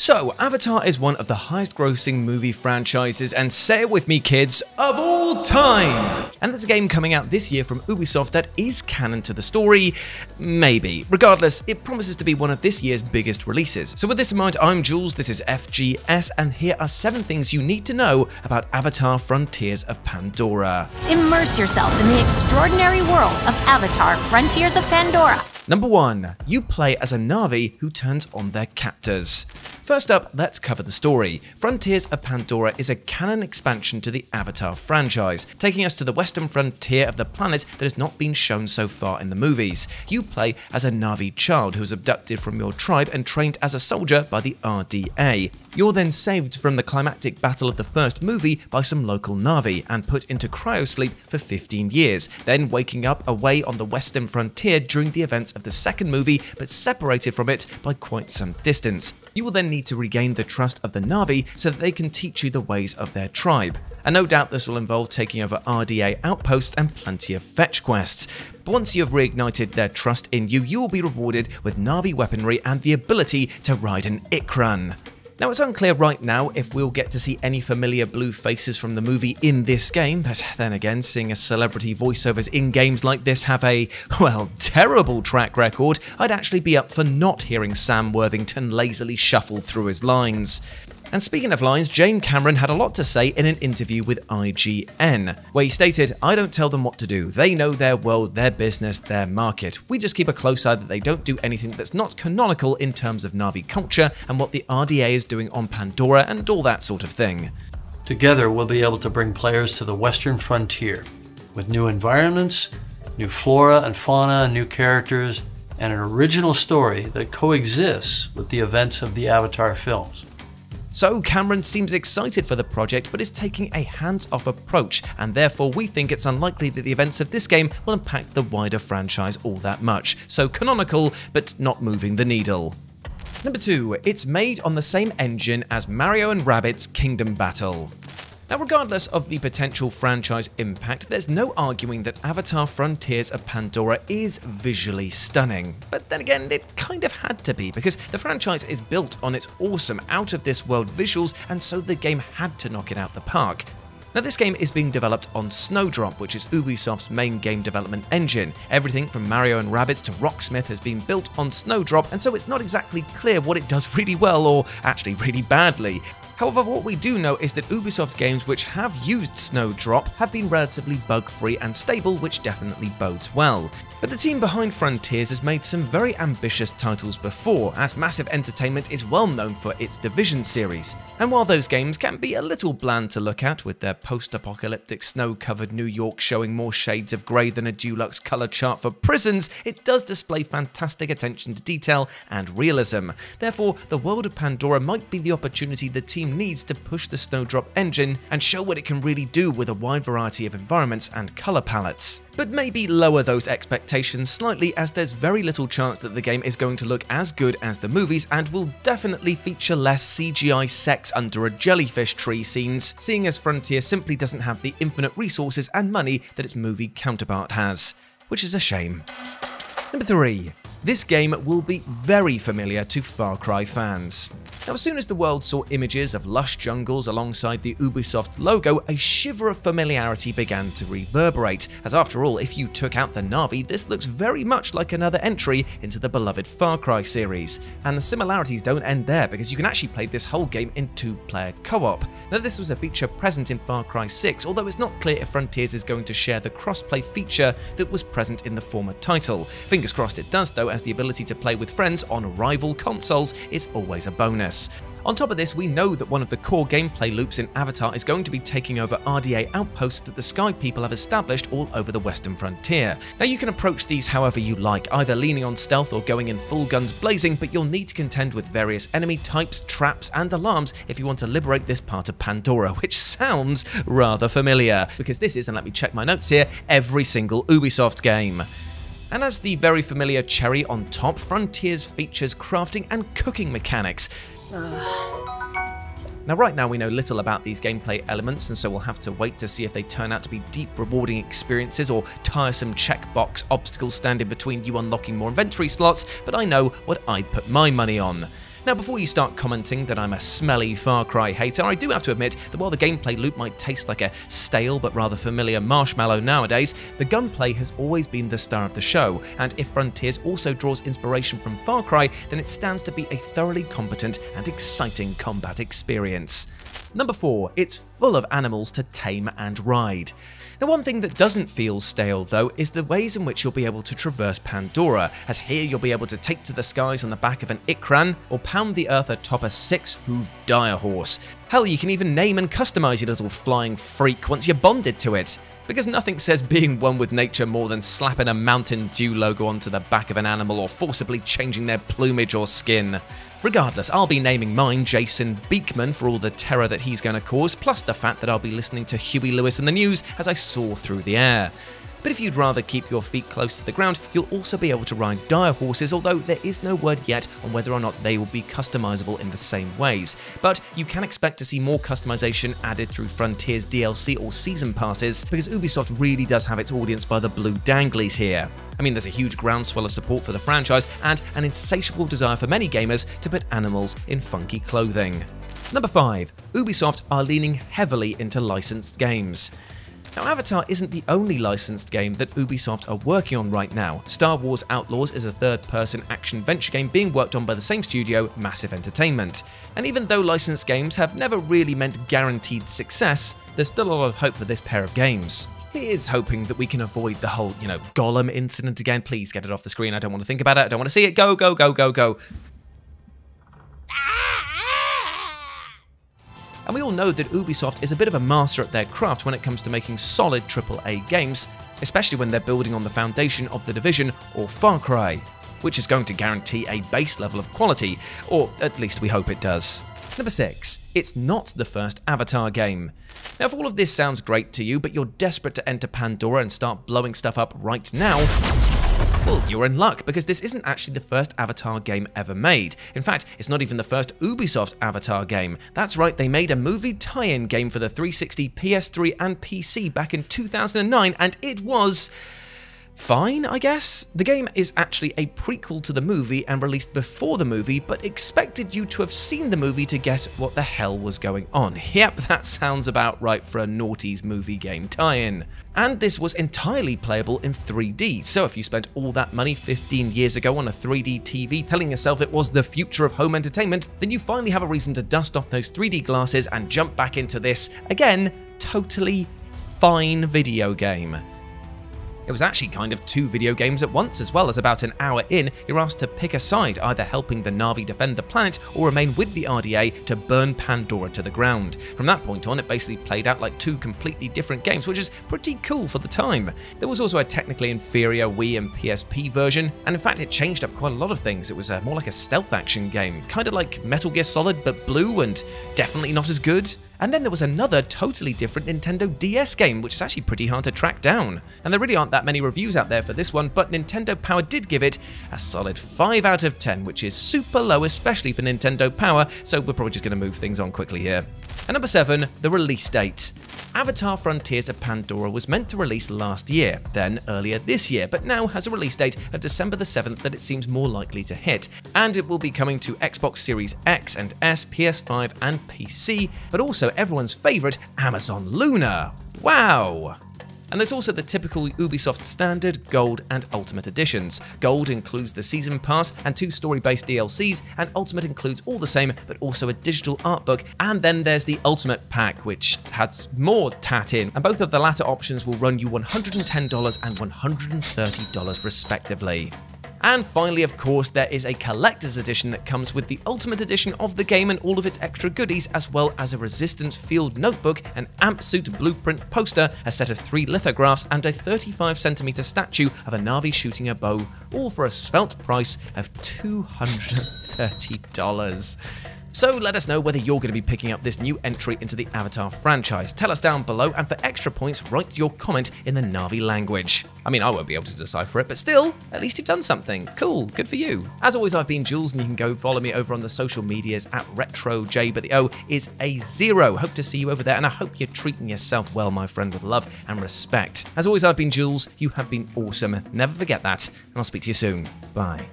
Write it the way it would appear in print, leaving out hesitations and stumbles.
So, Avatar is one of the highest grossing movie franchises, and say it with me kids, of all time! And there's a game coming out this year from Ubisoft that is canon to the story, maybe. Regardless, it promises to be one of this year's biggest releases. So with this in mind, I'm Jules, this is FGS, and here are 7 things you need to know about Avatar Frontiers of Pandora. Immerse yourself in the extraordinary world of Avatar Frontiers of Pandora. Number 1. You play as a Na'vi who turns on their captors. First up, let's cover the story. Frontiers of Pandora is a canon expansion to the Avatar franchise, taking us to the western frontier of the planet that has not been shown so far in the movies. You play as a Na'vi child who is abducted from your tribe and trained as a soldier by the RDA. You're then saved from the climactic battle of the first movie by some local Na'vi and put into cryosleep for 15 years, then waking up away on the western frontier during the events of the second movie, but separated from it by quite some distance. You will then need to regain the trust of the Na'vi so that they can teach you the ways of their tribe. And no doubt this will involve taking over RDA outposts and plenty of fetch quests. But once you have reignited their trust in you, you will be rewarded with Na'vi weaponry and the ability to ride an Ikran. Now, it's unclear right now if we'll get to see any familiar blue faces from the movie in this game, but then again, seeing as celebrity voiceovers in games like this have a, well, terrible track record, I'd actually be up for not hearing Sam Worthington lazily shuffle through his lines. And speaking of lines, James Cameron had a lot to say in an interview with IGN, where he stated, "I don't tell them what to do. They know their world, their business, their market. We just keep a close eye that they don't do anything that's not canonical in terms of Na'vi culture and what the RDA is doing on Pandora and all that sort of thing." Together, we'll be able to bring players to the western frontier with new environments, new flora and fauna, new characters, and an original story that coexists with the events of the Avatar films. So Cameron seems excited for the project but is taking a hands-off approach, and therefore we think it's unlikely that the events of this game will impact the wider franchise all that much. So canonical, but not moving the needle. Number 2. It's made on the same engine as Mario and Rabbids Kingdom Battle. Now, regardless of the potential franchise impact, there's no arguing that Avatar Frontiers of Pandora is visually stunning. But then again, it kind of had to be, because the franchise is built on its awesome out-of-this-world visuals, and so the game had to knock it out the park. Now, this game is being developed on Snowdrop, which is Ubisoft's main game development engine. Everything from Mario and Rabbids to Rocksmith has been built on Snowdrop, and so it's not exactly clear what it does really well or actually really badly. However, what we do know is that Ubisoft games which have used Snowdrop have been relatively bug-free and stable, which definitely bodes well. But the team behind Frontiers has made some very ambitious titles before, as Massive Entertainment is well known for its Division series. And while those games can be a little bland to look at, with their post-apocalyptic snow-covered New York showing more shades of grey than a Dulux colour chart for prisons, it does display fantastic attention to detail and realism. Therefore, the world of Pandora might be the opportunity the team needs to push the Snowdrop engine and show what it can really do with a wide variety of environments and colour palettes. But maybe lower those expectations slightly, as there's very little chance that the game is going to look as good as the movies and will definitely feature less CGI sex under a jellyfish tree scenes, seeing as Frontier simply doesn't have the infinite resources and money that its movie counterpart has, which is a shame. Number 3. This game will be very familiar to Far Cry fans. Now, as soon as the world saw images of lush jungles alongside the Ubisoft logo, a shiver of familiarity began to reverberate, as after all, if you took out the Na'vi, this looks very much like another entry into the beloved Far Cry series. And the similarities don't end there, because you can actually play this whole game in 2-player co-op. Now, this was a feature present in Far Cry 6, although it's not clear if Frontiers is going to share the cross-play feature that was present in the former title. Fingers crossed it does though, as the ability to play with friends on rival consoles is always a bonus. On top of this, we know that one of the core gameplay loops in Avatar is going to be taking over RDA outposts that the Sky People have established all over the western frontier. Now, you can approach these however you like, either leaning on stealth or going in full guns blazing, but you'll need to contend with various enemy types, traps, and alarms if you want to liberate this part of Pandora, which sounds rather familiar, because this is, and let me check my notes here, every single Ubisoft game. And as the very familiar cherry on top, Frontiers features crafting and cooking mechanics. Now, right now we know little about these gameplay elements, and so we'll have to wait to see if they turn out to be deep, rewarding experiences or tiresome checkbox obstacles standing between you unlocking more inventory slots, but I know what I'd put my money on. Now, before you start commenting that I'm a smelly Far Cry hater, I do have to admit that while the gameplay loop might taste like a stale but rather familiar marshmallow nowadays, the gunplay has always been the star of the show, and if Frontiers also draws inspiration from Far Cry, then it stands to be a thoroughly competent and exciting combat experience. Number 4, it's full of animals to tame and ride. Now, one thing that doesn't feel stale, though, is the ways in which you'll be able to traverse Pandora, as here you'll be able to take to the skies on the back of an Ikran, or pound the earth atop a 6-hooved dire horse. Hell, you can even name and customize your little flying freak once you're bonded to it. Because nothing says being one with nature more than slapping a Mountain Dew logo onto the back of an animal or forcibly changing their plumage or skin. Regardless, I'll be naming mine Jason Beekman for all the terror that he's going to cause, plus the fact that I'll be listening to Huey Lewis in the news as I soar through the air. But if you'd rather keep your feet close to the ground, you'll also be able to ride dire horses, although there is no word yet on whether or not they will be customizable in the same ways. But you can expect to see more customization added through Frontiers DLC or Season Passes, because Ubisoft really does have its audience by the blue danglies here. I mean, there's a huge groundswell of support for the franchise and an insatiable desire for many gamers to put animals in funky clothing. Number 5. Ubisoft are leaning heavily into licensed games. Now, Avatar isn't the only licensed game that Ubisoft are working on right now. Star Wars Outlaws is a third-person action-adventure game being worked on by the same studio, Massive Entertainment. And even though licensed games have never really meant guaranteed success, there's still a lot of hope for this pair of games. Here's hoping that we can avoid the whole, Gollum incident again. Please get it off the screen. I don't want to think about it. I don't want to see it. Go, go, go, go, go. And we all know that Ubisoft is a bit of a master at their craft when it comes to making solid AAA games, especially when they're building on the foundation of The Division or Far Cry, which is going to guarantee a base level of quality, or at least we hope it does. Number 6. It's not the first Avatar game. Now, if all of this sounds great to you, but you're desperate to enter Pandora and start blowing stuff up right now, well, you're in luck, because this isn't actually the first Avatar game ever made. In fact, it's not even the first Ubisoft Avatar game. That's right, they made a movie tie-in game for the 360, PS3 and PC back in 2009, and it was fine, I guess? The game is actually a prequel to the movie and released before the movie, but expected you to have seen the movie to get what the hell was going on. Yep, that sounds about right for a noughties movie game tie-in. And this was entirely playable in 3D, so if you spent all that money 15 years ago on a 3D TV telling yourself it was the future of home entertainment, then you finally have a reason to dust off those 3D glasses and jump back into this, again, totally fine video game. It was actually kind of 2 video games at once, as well as about an hour in, you're asked to pick a side, either helping the Na'vi defend the planet or remain with the RDA to burn Pandora to the ground. From that point on, it basically played out like 2 completely different games, which is pretty cool for the time. There was also a technically inferior Wii and PSP version, and in fact it changed up quite a lot of things. It was more like a stealth action game, kind of like Metal Gear Solid but blue and definitely not as good. And then there was another totally different Nintendo DS game, which is actually pretty hard to track down. And there really aren't that many reviews out there for this one, but Nintendo Power did give it a solid 5 out of 10, which is super low, especially for Nintendo Power, so we're probably just going to move things on quickly here. And number 7, the release date. Avatar Frontiers of Pandora was meant to release last year, then earlier this year, but now has a release date of December the 7th that it seems more likely to hit. And it will be coming to Xbox Series X and S, PS5 and PC, but also everyone's favourite, Amazon Luna. Wow! And there's also the typical Ubisoft standard, Gold and Ultimate editions. Gold includes the Season Pass and 2 story-based DLCs, and Ultimate includes all the same, but also a digital art book. And then there's the Ultimate Pack, which has more tat in, and both of the latter options will run you $110 and $130 respectively. And finally, of course, there is a collector's edition that comes with the Ultimate Edition of the game and all of its extra goodies, as well as a Resistance Field notebook, an AMP suit blueprint poster, a set of 3 lithographs, and a 35cm statue of a Na'vi shooting a bow, all for a svelte price of $230. So let us know whether you're going to be picking up this new entry into the Avatar franchise. Tell us down below, and for extra points, write your comment in the Na'vi language. I mean, I won't be able to decipher it, but still, at least you've done something. Cool, good for you. As always, I've been Jules, and you can go follow me over on the social medias at RetroJ, but the O is a 0. Hope to see you over there, and I hope you're treating yourself well, my friend, with love and respect. As always, I've been Jules. You have been awesome. Never forget that, and I'll speak to you soon. Bye.